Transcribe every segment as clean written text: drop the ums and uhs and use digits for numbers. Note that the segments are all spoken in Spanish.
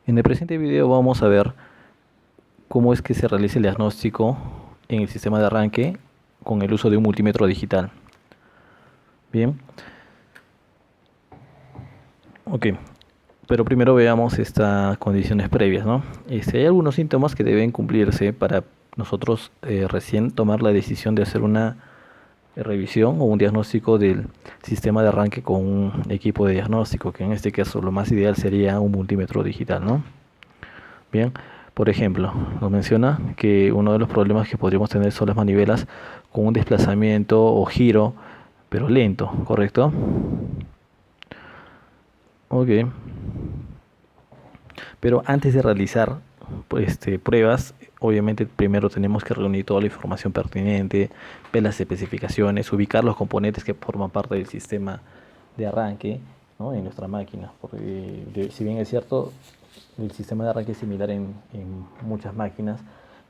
En el presente video vamos a ver cómo es que se realiza el diagnóstico en el sistema de arranque con el uso de un multímetro digital. Bien, ok, pero primero veamos estas condiciones previas, ¿no? Hay algunos síntomas que deben cumplirse para nosotros recién tomar la decisión de hacer una revisión o un diagnóstico del sistema de arranque con un equipo de diagnóstico, que en este caso lo más ideal sería un multímetro digital, ¿no? Bien, por ejemplo, nos menciona que uno de los problemas que podríamos tener son las manivelas con un desplazamiento o giro, pero lento, ¿correcto? Ok, pero antes de realizar pruebas, obviamente primero tenemos que reunir toda la información pertinente, ver las especificaciones, ubicar los componentes que forman parte del sistema de arranque, ¿no?, en nuestra máquina. Porque si bien es cierto, el sistema de arranque es similar en muchas máquinas,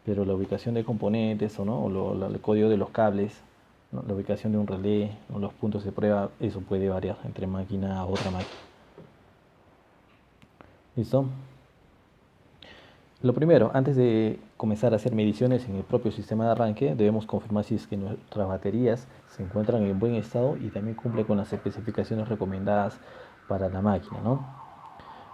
pero la ubicación de componentes o el código de los cables, ¿no?, la ubicación de un relé o los puntos de prueba, eso puede variar entre máquina a otra máquina. ¿Listo? Lo primero, antes de comenzar a hacer mediciones en el propio sistema de arranque, debemos confirmar si es que nuestras baterías se encuentran en buen estado y también cumple con las especificaciones recomendadas para la máquina, ¿no?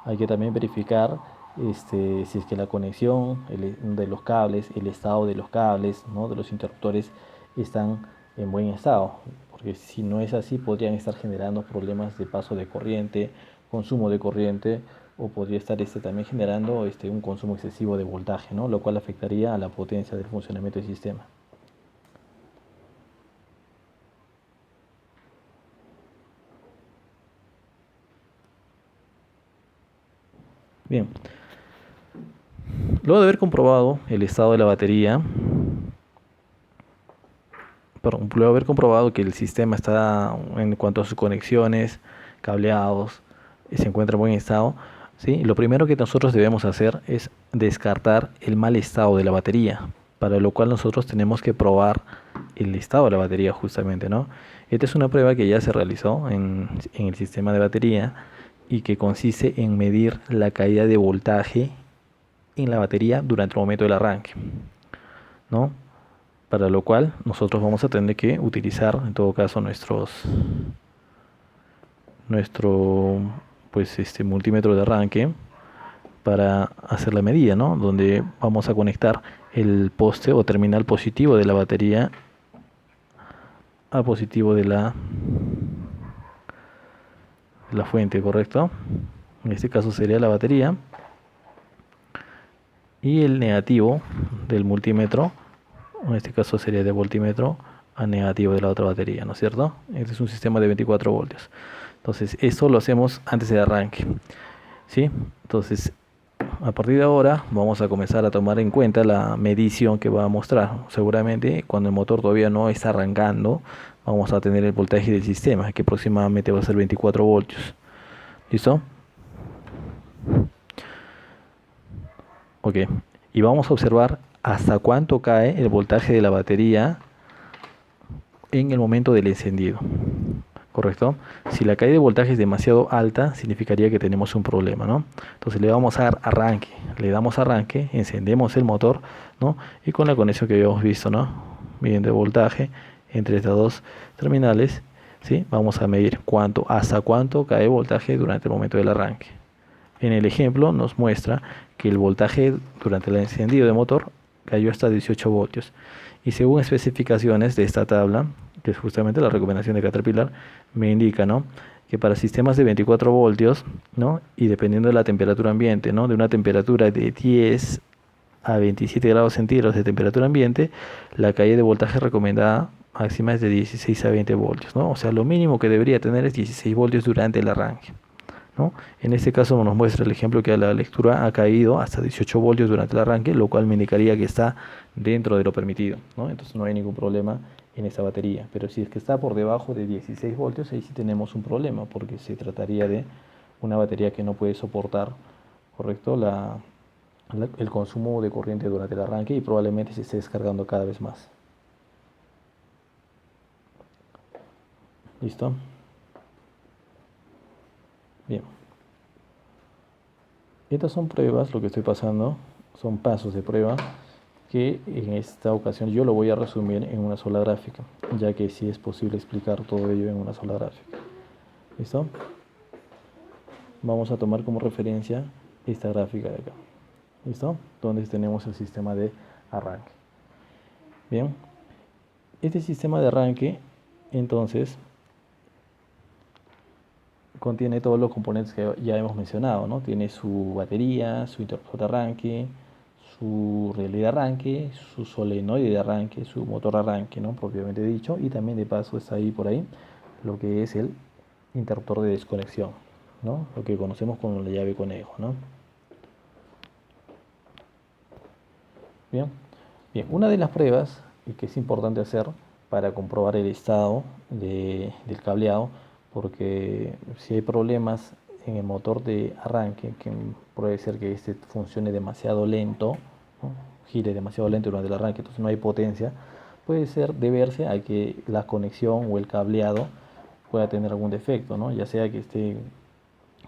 Hay que también verificar si es que la conexión de los cables, el estado de los cables, ¿no?, de los interruptores están en buen estado, porque si no es así podrían estar generando problemas de paso de corriente, consumo de corriente, o podría estar también generando un consumo excesivo de voltaje, ¿no?, lo cual afectaría a la potencia del funcionamiento del sistema. Bien, luego de haber comprobado el estado de la batería, luego de haber comprobado que el sistema está, en cuanto a sus conexiones, cableados, se encuentra en buen estado, ¿sí?, lo primero que nosotros debemos hacer es descartar el mal estado de la batería, para lo cual nosotros tenemos que probar el estado de la batería justamente, ¿no? Esta es una prueba que ya se realizó en el sistema de batería y que consiste en medir la caída de voltaje en la batería durante el momento del arranque, ¿no? Para lo cual nosotros vamos a tener que utilizar en todo caso nuestro multímetro de arranque para hacer la medida, ¿no?, donde vamos a conectar el poste o terminal positivo de la batería a positivo de la fuente, ¿correcto? En este caso sería la batería, y el negativo del multímetro, en este caso sería de voltímetro a negativo de la otra batería, ¿no es cierto? Este es un sistema de 24 voltios. Entonces, esto lo hacemos antes de arranque, ¿sí? Entonces, a partir de ahora vamos a comenzar a tomar en cuenta la medición que va a mostrar. Seguramente cuando el motor todavía no está arrancando, vamos a tener el voltaje del sistema, que aproximadamente va a ser 24 voltios. ¿Listo? Ok. Y vamos a observar hasta cuánto cae el voltaje de la batería en el momento del encendido. ¿Correcto? Si la caída de voltaje es demasiado alta, significaría que tenemos un problema, ¿no? Entonces le vamos a dar arranque, le damos arranque, encendemos el motor, ¿no?, y con la conexión que habíamos visto, ¿no?, midiendo el voltaje entre estas dos terminales, ¿sí?, vamos a medir hasta cuánto cae el voltaje durante el momento del arranque. En el ejemplo nos muestra que el voltaje durante el encendido del motor cayó hasta 18 voltios. Y según especificaciones de esta tabla, que es justamente la recomendación de Caterpillar, me indica, ¿no?, que para sistemas de 24 voltios, ¿no?, y dependiendo de la temperatura ambiente, ¿no?, de una temperatura de 10 a 27 grados centígrados de temperatura ambiente, la caída de voltaje recomendada máxima es de 16 a 20 voltios, ¿no? O sea, lo mínimo que debería tener es 16 voltios durante el arranque, ¿no? En este caso nos muestra el ejemplo que la lectura ha caído hasta 18 voltios durante el arranque, lo cual me indicaría que está dentro de lo permitido, ¿no? Entonces no hay ningún problema en esta batería. Pero si es que está por debajo de 16 voltios, ahí sí tenemos un problema, porque se trataría de una batería que no puede soportar, ¿correcto?, el consumo de corriente durante el arranque, y probablemente se esté descargando cada vez más. ¿Listo? Bien. Estas son pruebas, lo que estoy pasando, son pasos de prueba que en esta ocasión yo lo voy a resumir en una sola gráfica, ya que sí es posible explicar todo ello en una sola gráfica. ¿Listo? Vamos a tomar como referencia esta gráfica de acá. ¿Listo? Donde tenemos el sistema de arranque. Bien. Este sistema de arranque, entonces, contiene todos los componentes que ya hemos mencionado, ¿no? Tiene su batería, su interruptor de arranque, su relé de arranque, su solenoide de arranque, su motor de arranque, ¿no? Propiamente dicho, y también de paso está ahí por ahí lo que es el interruptor de desconexión, ¿no? Lo que conocemos como la llave conejo, ¿no? Bien, bien, una de las pruebas que es importante hacer para comprobar el estado del cableado, porque si hay problemas en el motor de arranque, que puede ser que este funcione demasiado lento, ¿no? Gire demasiado lento durante el arranque, entonces no hay potencia, puede ser deberse a que la conexión o el cableado pueda tener algún defecto, ¿no? Ya sea que esté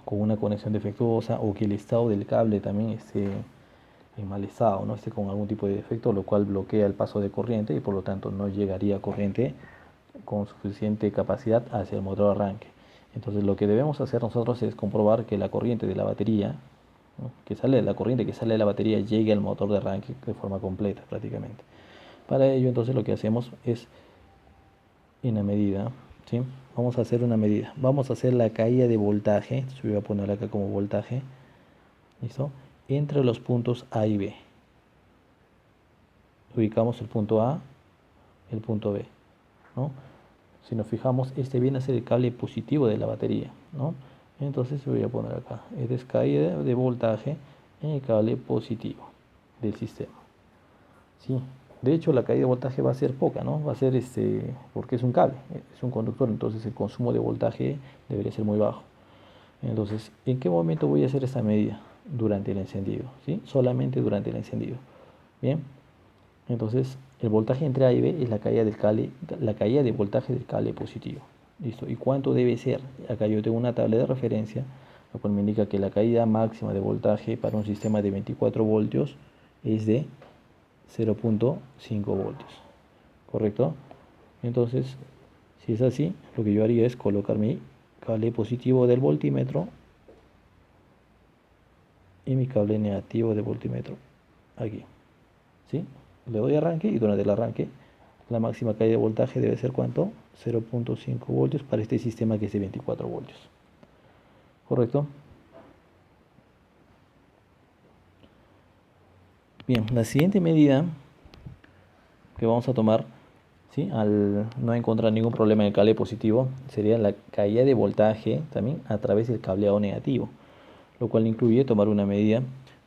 con una conexión defectuosa o que el estado del cable también esté en mal estado, ¿no? Esté con algún tipo de defecto, lo cual bloquea el paso de corriente y por lo tanto no llegaría corriente con suficiente capacidad hacia el motor de arranque. Entonces lo que debemos hacer nosotros es comprobar que la corriente de la batería, ¿no? La corriente que sale de la batería llegue al motor de arranque de forma completa prácticamente. Para ello entonces lo que hacemos es en la medida, ¿sí? Vamos a hacer una medida, vamos a hacer la caída de voltaje, entonces voy a poner acá como voltaje, ¿listo? Entre los puntos A y B. Ubicamos el punto A, el punto B, ¿no? Si nos fijamos, este viene a ser el cable positivo de la batería, ¿no? Entonces voy a poner acá, esta es caída de voltaje en el cable positivo del sistema, ¿sí? De hecho, la caída de voltaje va a ser poca, ¿no? Va a ser porque es un cable, es un conductor, entonces el consumo de voltaje debería ser muy bajo. Entonces, ¿en qué momento voy a hacer esta medida? Durante el encendido, ¿sí? Solamente durante el encendido. Bien, entonces el voltaje entre A y B es la caída del cable, la caída de voltaje del cable positivo. ¿Listo? ¿Y cuánto debe ser? Acá yo tengo una tabla de referencia, la cual me indica que la caída máxima de voltaje para un sistema de 24 voltios es de 0.5 voltios. ¿Correcto? Entonces, si es así, lo que yo haría es colocar mi cable positivo del voltímetro y mi cable negativo de voltímetro aquí, ¿sí? Le doy arranque y durante el arranque la máxima caída de voltaje debe ser ¿cuánto? 0.5 voltios para este sistema que es de 24 voltios. ¿Correcto? Bien, la siguiente medida que vamos a tomar, ¿sí? Al no encontrar ningún problema en el cable positivo, sería la caída de voltaje también a través del cableado negativo, lo cual incluye tomar una medida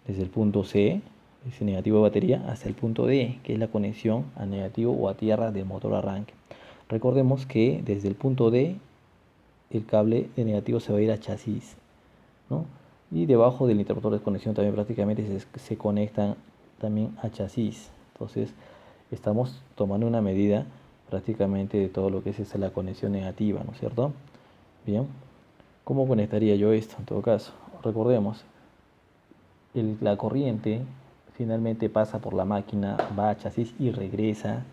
desde el punto C, ese negativo de batería, hasta el punto D, que es la conexión a negativo o a tierra del motor arranque. Recordemos que desde el punto D el cable de negativo se va a ir a chasis, ¿no? Y debajo del interruptor de conexión también prácticamente se conectan también a chasis. Entonces estamos tomando una medida prácticamente de todo lo que es la conexión negativa, ¿no es cierto? Bien, ¿cómo conectaría yo esto en todo caso? Recordemos, la corriente finalmente pasa por la máquina, va a chasis y regresa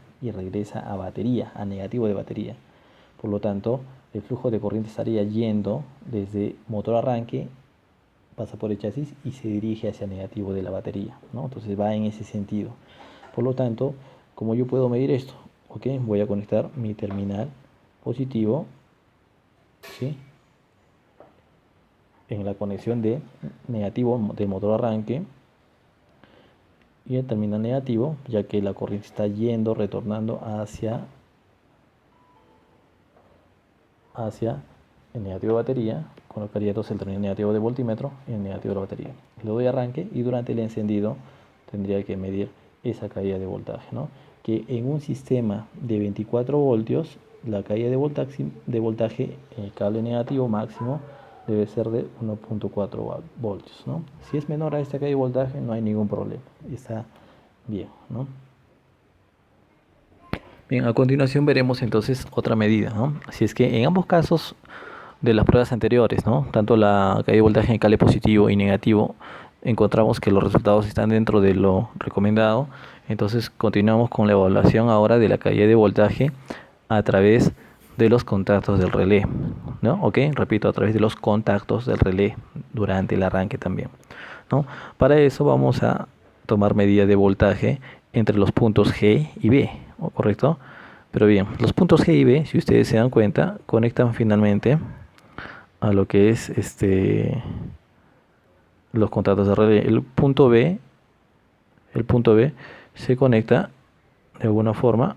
a batería, a negativo de batería. Por lo tanto, el flujo de corriente estaría yendo desde motor arranque, pasa por el chasis y se dirige hacia negativo de la batería, ¿no? Entonces va en ese sentido. Por lo tanto, ¿cómo yo puedo medir esto? Ok, voy a conectar mi terminal positivo, ¿sí? En la conexión de negativo del motor arranque y el terminal negativo, ya que la corriente está yendo, retornando hacia el negativo de batería. Colocaría entonces el terminal negativo de voltímetro y el negativo de la batería. Le doy arranque y durante el encendido tendría que medir esa caída de voltaje, ¿no? Que en un sistema de 24 voltios, la caída de voltaje en el cable negativo máximo debe ser de 1.4 voltios, ¿no? Si es menor a esta caída de voltaje, no hay ningún problema, está bien, ¿no? Bien, a continuación veremos entonces otra medida, ¿no? Así es que en ambos casos de las pruebas anteriores, ¿no? Tanto la caída de voltaje en el cable positivo y negativo, encontramos que los resultados están dentro de lo recomendado. Entonces continuamos con la evaluación ahora de la caída de voltaje a través de los contactos del relé, ¿no? Ok, repito, a través de los contactos del relé durante el arranque también, ¿no? Para eso vamos a tomar medida de voltaje entre los puntos G y B, ¿correcto? Pero bien, los puntos G y B, si ustedes se dan cuenta, conectan finalmente a lo que es los contactos de relé. El punto B se conecta de alguna forma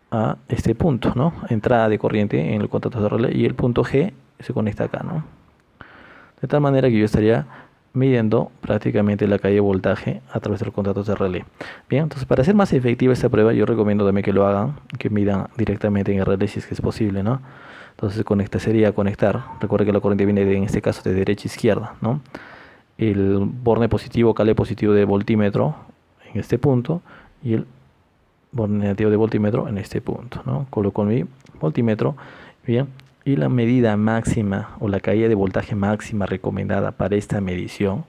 a este punto, ¿no? Entrada de corriente en el contacto de relé, y el punto G se conecta acá, ¿no? De tal manera que yo estaría midiendo prácticamente la caída de voltaje a través de los contactos de relé. Bien, entonces para hacer más efectiva esta prueba, yo recomiendo también que lo hagan, que midan directamente en el relé si es que es posible, ¿no? Entonces sería conectar, recuerda que la corriente viene en este caso de derecha a izquierda, ¿no? El borne positivo, cable positivo de voltímetro en este punto, y el borne negativo de voltímetro en este punto, ¿no? Coloco mi voltímetro, bien, y la medida máxima o la caída de voltaje máxima recomendada para esta medición,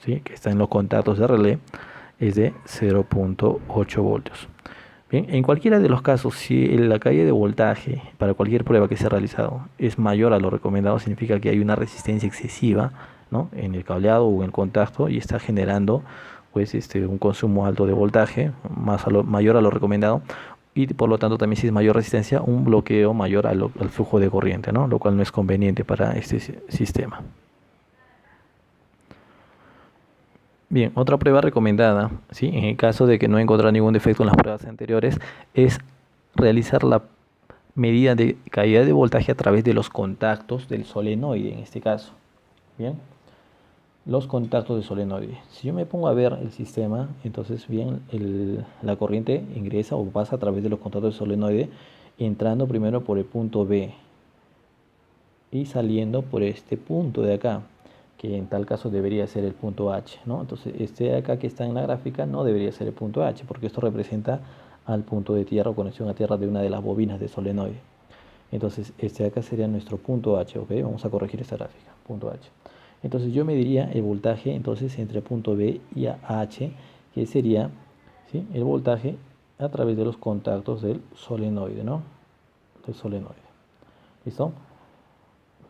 ¿sí?, que está en los contactos de relé, es de 0.8 voltios. Bien, en cualquiera de los casos, si la caída de voltaje para cualquier prueba que se ha realizado es mayor a lo recomendado, significa que hay una resistencia excesiva, ¿no?, en el cableado o en el contacto, y está generando pues un consumo alto de voltaje, mayor a lo recomendado, y por lo tanto también, si es mayor resistencia, un bloqueo mayor al flujo de corriente, ¿no?, lo cual no es conveniente para este sistema. Bien, otra prueba recomendada, ¿sí?, en el caso de que no encontrar ningún defecto en las pruebas anteriores, es realizar la medida de caída de voltaje a través de los contactos del solenoide, en este caso. Bien, los contactos del solenoide. Si yo me pongo a ver el sistema, entonces bien, la corriente ingresa o pasa a través de los contactos del solenoide, entrando primero por el punto B y saliendo por este punto de acá, que en tal caso debería ser el punto H, ¿no? Entonces este de acá que está en la gráfica no debería ser el punto H, porque esto representa al punto de tierra o conexión a tierra de una de las bobinas de solenoide. Entonces este de acá sería nuestro punto H, ¿ok? Vamos a corregir esta gráfica, punto H. Entonces yo mediría el voltaje entonces entre punto B y H, que sería, ¿sí?, el voltaje a través de los contactos del solenoide, ¿no? Del solenoide. ¿Listo?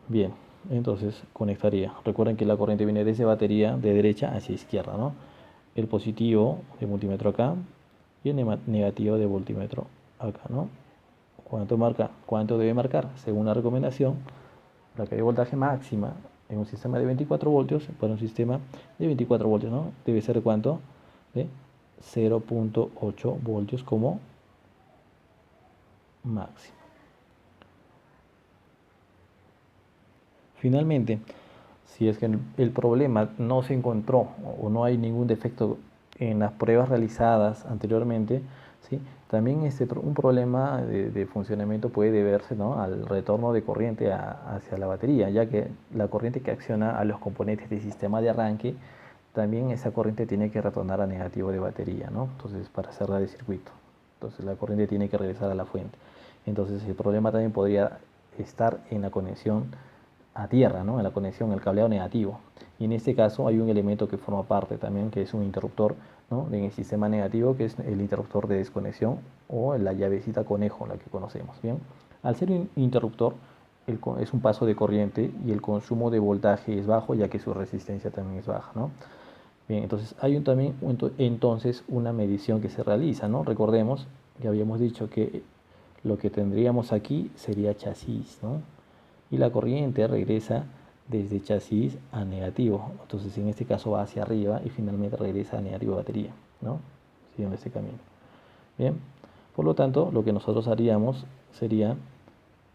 Bien, entonces conectaría. Recuerden que la corriente viene desde batería de derecha hacia izquierda, ¿no? El positivo de multímetro acá y el negativo de voltímetro acá, ¿no? ¿Cuánto marca? ¿Cuánto debe marcar? Según la recomendación, la caída de voltaje máxima en un sistema de 24 voltios, para un sistema de 24 voltios, ¿no?, debe ser ¿cuánto? De 0.8 voltios como máximo. Finalmente, si es que el problema no se encontró o no hay ningún defecto en las pruebas realizadas anteriormente, ¿sí?, también un problema de funcionamiento puede deberse, ¿no?, al retorno de corriente hacia la batería, ya que la corriente que acciona a los componentes del sistema de arranque, también esa corriente tiene que retornar a negativo de batería, ¿no? Entonces, para cerrar el circuito. Entonces la corriente tiene que regresar a la fuente. Entonces el problema también podría estar en la conexión a tierra, ¿no?, en la conexión, el cableado negativo. Y en este caso hay un elemento que forma parte también, que es un interruptor, ¿no?, en el sistema negativo, que es el interruptor de desconexión o la llavecita conejo, la que conocemos. Bien, al ser un interruptor, es un paso de corriente y el consumo de voltaje es bajo, ya que su resistencia también es baja, ¿no? Bien, entonces hay también entonces una medición que se realiza, ¿no? Recordemos que habíamos dicho que lo que tendríamos aquí sería chasis, ¿no?, y la corriente regresa desde chasis a negativo. Entonces en este caso va hacia arriba y finalmente regresa a negativo batería, ¿no?, siguiendo este camino. Bien, por lo tanto lo que nosotros haríamos sería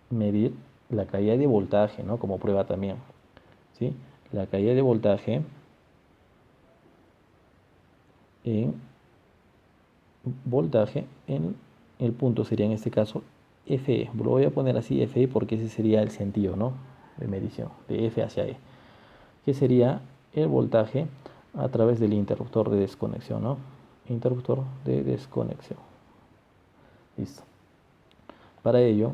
medir la caída de voltaje, ¿no?, como prueba también, ¿sí?, la caída de voltaje en el punto sería en este caso FE. Lo voy a poner así, FE, porque ese sería el sentido, ¿no?, de medición, de F hacia E, que sería el voltaje a través del interruptor de desconexión, ¿no? Interruptor de desconexión. Listo. Para ello,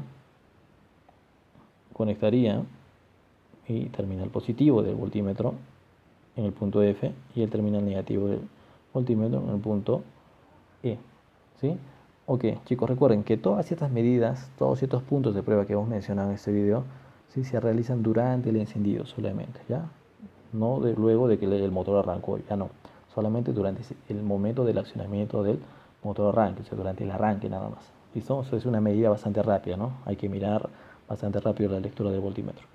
conectaría mi terminal positivo del voltímetro en el punto F y el terminal negativo del voltímetro en el punto E. ¿Sí? Ok, chicos, recuerden que todas estas medidas, todos estos puntos de prueba que hemos mencionado en este video, ¿sí? Se realizan durante el encendido solamente, ¿ya? No luego de que el motor arrancó, ya no. Solamente durante el momento del accionamiento del motor arranque, o sea, durante el arranque nada más. ¿Listo? Eso es una medida bastante rápida, ¿no? Hay que mirar bastante rápido la lectura del voltímetro.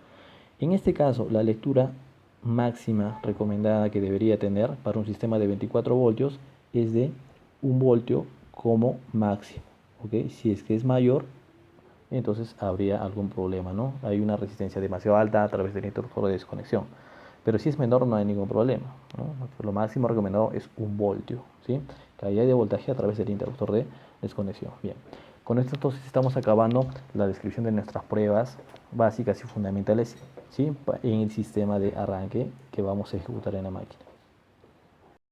En este caso, la lectura máxima recomendada que debería tener para un sistema de 24 voltios es de 1 voltio como máximo. ¿Ok? Si es que es mayor, entonces habría algún problema, ¿no? Hay una resistencia demasiado alta a través del interruptor de desconexión. Pero si es menor no hay ningún problema, ¿no? Lo máximo recomendado es 1 voltio, ¿sí? Caída de voltaje a través del interruptor de desconexión. Bien, con esto entonces estamos acabando la descripción de nuestras pruebas básicas y fundamentales, ¿sí? En el sistema de arranque que vamos a ejecutar en la máquina.